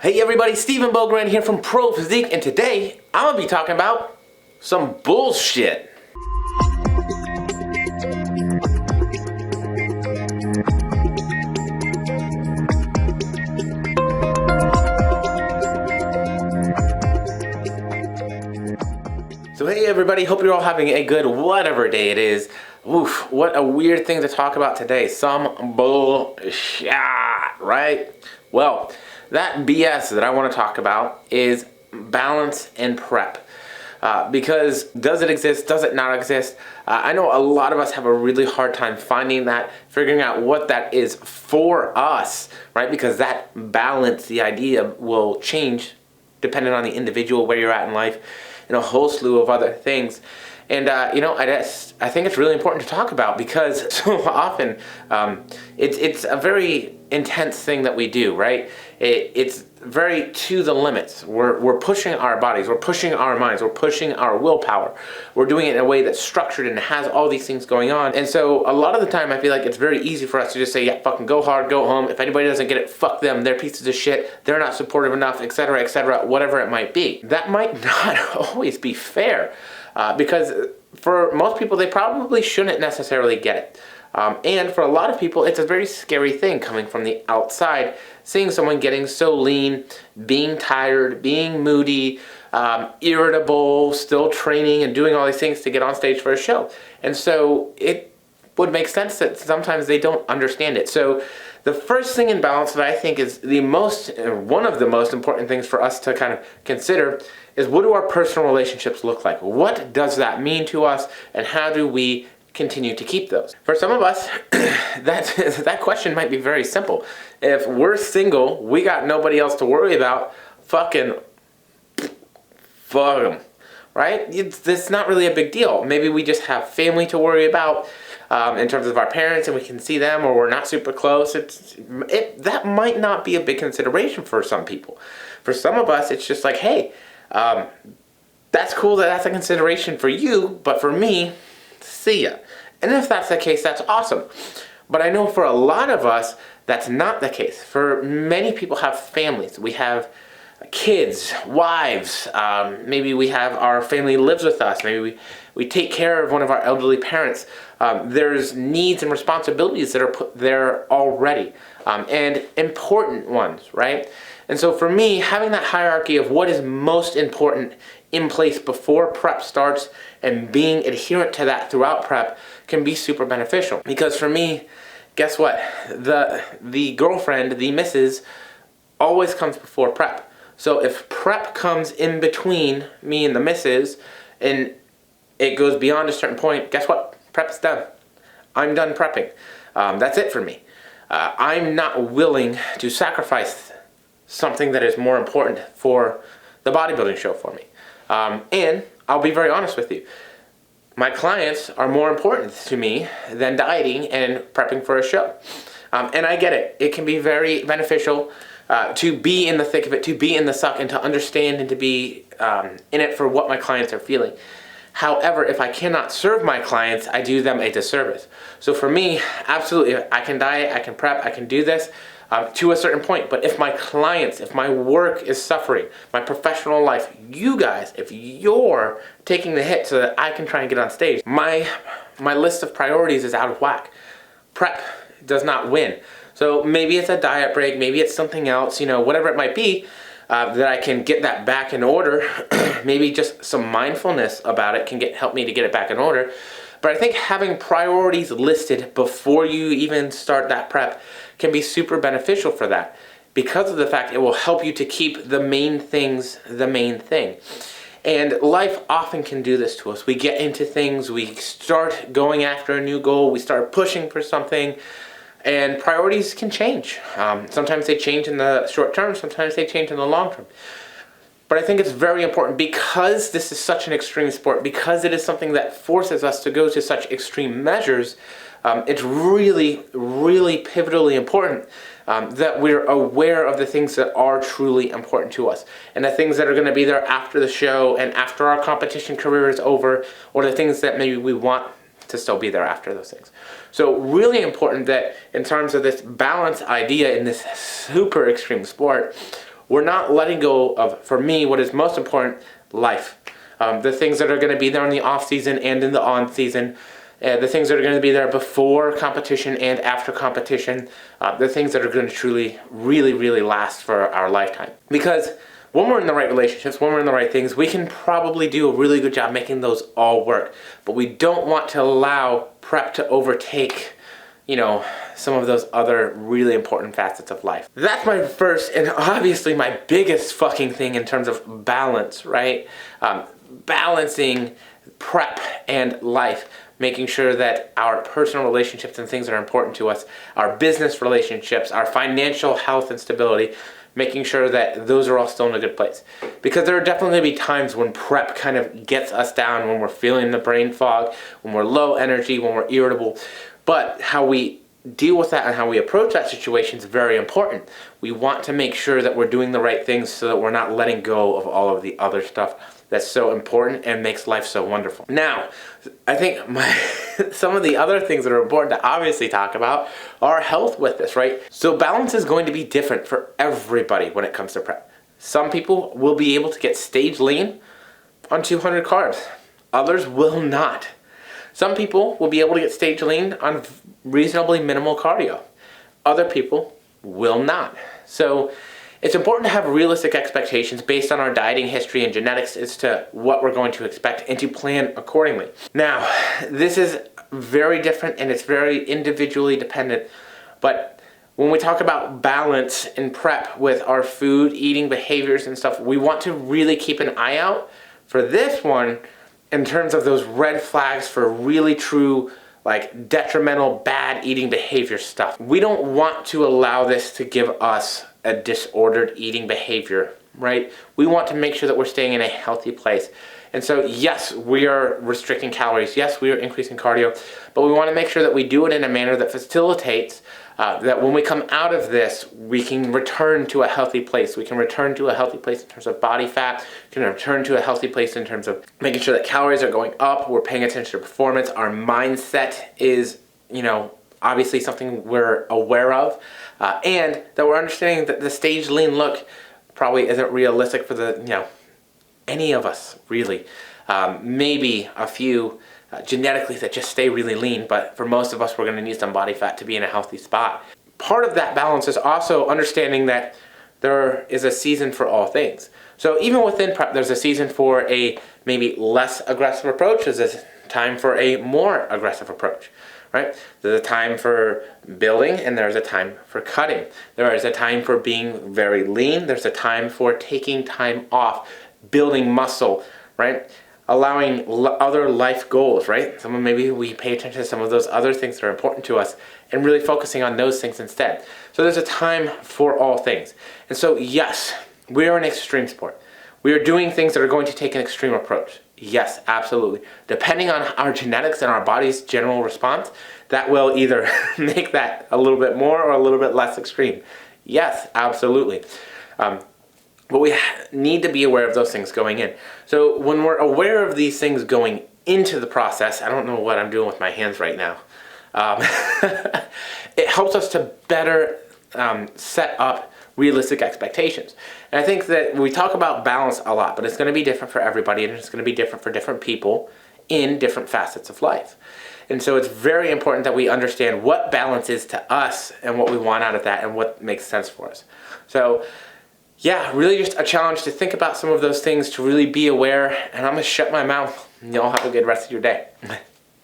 Hey everybody, Stephen Bogran here from Pro Physique, and today I'm gonna be talking about some bullshit. So hey everybody, hope you're all having a good whatever day it is. Oof, what a weird thing to talk about today. Some bullshit, right? Well, that BS that I want to talk about is balance and prep. Because does it exist? Does it not exist? I know a lot of us have a really hard time finding that, figuring out what that is for us, right? Because that balance, the idea, will change depending on the individual, where you're at in life, and a whole slew of other things. And I think it's really important to talk about because so often it's a very intense thing that we do, right? It's very to the limits. We're pushing our bodies, we're pushing our minds, we're pushing our willpower. We're doing it in a way that's structured and has all these things going on. And so a lot of the time I feel like it's very easy for us to just say, yeah, fucking go hard, go home. If anybody doesn't get it, fuck them. They're pieces of shit. They're not supportive enough, etc., whatever it might be. That might not always be fair. Because for most people, they probably shouldn't necessarily get it. And for a lot of people, it's a very scary thing coming from the outside, seeing someone getting so lean, being tired, being moody, irritable, still training and doing all these things to get on stage for a show. And so it would make sense that sometimes they don't understand it. So the first thing in balance that I think is one of the most important things for us to kind of consider is, what do our personal relationships look like? What does that mean to us, and how do we continue to keep those? For some of us, that question might be very simple. If we're single, we got nobody else to worry about, fucking fuck them, right? It's not really a big deal. Maybe we just have family to worry about in terms of our parents, and we can see them, or we're not super close. That might not be a big consideration for some people. For some of us, it's just like, hey, that's cool that that's a consideration for you, but for me, see ya. And if that's the case, that's awesome. But I know for a lot of us, that's not the case. For many people have families. We have kids, wives, maybe we have our family lives with us, maybe we take care of one of our elderly parents. There's needs and responsibilities that are put there already, and important ones, right? And so for me, having that hierarchy of what is most important in place before prep starts and being adherent to that throughout prep can be super beneficial. Because for me, guess what? The girlfriend, the missus, always comes before prep. So if prep comes in between me and the missus and it goes beyond a certain point, guess what? Prep's done. I'm done prepping. That's it for me. I'm not willing to sacrifice something that is more important for the bodybuilding show for me. And I'll be very honest with you. My clients are more important to me than dieting and prepping for a show. And I get it. It can be very beneficial to be in the thick of it, to be in the suck, and to understand and to be in it for what my clients are feeling. However, if I cannot serve my clients, I do them a disservice. So for me, absolutely, I can diet, I can prep, I can do this to a certain point. But if my clients, if my work is suffering, my professional life, you guys, if you're taking the hit so that I can try and get on stage, my list of priorities is out of whack. Prep does not win. So maybe it's a diet break, maybe it's something else, whatever it might be, that I can get that back in order. Maybe just some mindfulness about it can help me to get it back in order. But I think having priorities listed before you even start that prep can be super beneficial for that, because of the fact it will help you to keep the main things the main thing. And life often can do this to us. We get into things, we start going after a new goal, we start pushing for something, and priorities can change. Sometimes they change in the short term, sometimes they change in the long term. But I think it's very important, because this is such an extreme sport, because it is something that forces us to go to such extreme measures, it's really, really pivotally important that we're aware of the things that are truly important to us, and the things that are going to be there after the show and after our competition career is over, or the things that maybe we want to still be there after those things. So really important that in terms of this balance idea in this super extreme sport, we're not letting go of, for me, what is most important, life. The things that are going to be there in the off season and in the on season, the things that are going to be there before competition and after competition, the things that are going to truly, really, really last for our lifetime. Because when we're in the right relationships, when we're in the right things, we can probably do a really good job making those all work. But we don't want to allow prep to overtake, some of those other really important facets of life. That's my first and obviously my biggest fucking thing in terms of balance, right? Balancing prep and life, making sure that our personal relationships and things that are important to us, our business relationships, our financial health and stability, making sure that those are all still in a good place. Because there are definitely going to be times when prep kind of gets us down, when we're feeling the brain fog, when we're low energy, when we're irritable. But how we deal with that and how we approach that situation is very important. We want to make sure that we're doing the right things so that we're not letting go of all of the other stuff that's so important and makes life so wonderful. Now, I think some of the other things that are important to obviously talk about are health with this, right? So balance is going to be different for everybody when it comes to prep. Some people will be able to get stage lean on 200 carbs. Others will not. Some people will be able to get stage lean on reasonably minimal cardio. Other people will not. So it's important to have realistic expectations based on our dieting history and genetics as to what we're going to expect and to plan accordingly. Now, this is very different and it's very individually dependent, but when we talk about balance in prep with our food, eating behaviors and stuff, we want to really keep an eye out for this one in terms of those red flags for really true, like detrimental, bad eating behavior stuff. We don't want to allow this to give us a disordered eating behavior, right? We want to make sure that we're staying in a healthy place. And so, yes, we are restricting calories. Yes, we are increasing cardio, but we want to make sure that we do it in a manner that facilitates that when we come out of this, we can return to a healthy place. We can return to a healthy place in terms of body fat. We can return to a healthy place in terms of making sure that calories are going up. We're paying attention to performance. Our mindset is, obviously something we're aware of. And that we're understanding that the stage lean look probably isn't realistic for any of us, really. Maybe a few genetically that just stay really lean, but for most of us, we're going to need some body fat to be in a healthy spot. Part of that balance is also understanding that there is a season for all things. So even within prep, there's a season for a maybe less aggressive approach. There's a time for a more aggressive approach, right? There's a time for building and there's a time for cutting. There is a time for being very lean. There's a time for taking time off, building muscle, right? Allowing other life goals, right? Maybe we pay attention to some of those other things that are important to us and really focusing on those things instead. So there's a time for all things. And so yes, we are an extreme sport. We are doing things that are going to take an extreme approach. Yes, absolutely. Depending on our genetics and our body's general response, that will either make that a little bit more or a little bit less extreme. Yes, absolutely. But we need to be aware of those things going in. So when we're aware of these things going into the process, I don't know what I'm doing with my hands right now. It helps us to better set up realistic expectations. And I think that we talk about balance a lot, but it's going to be different for everybody and it's going to be different for different people in different facets of life. And so it's very important that we understand what balance is to us and what we want out of that and what makes sense for us. So yeah, really just a challenge to think about some of those things, to really be aware, and I'm going to shut my mouth. Y'all have a good rest of your day.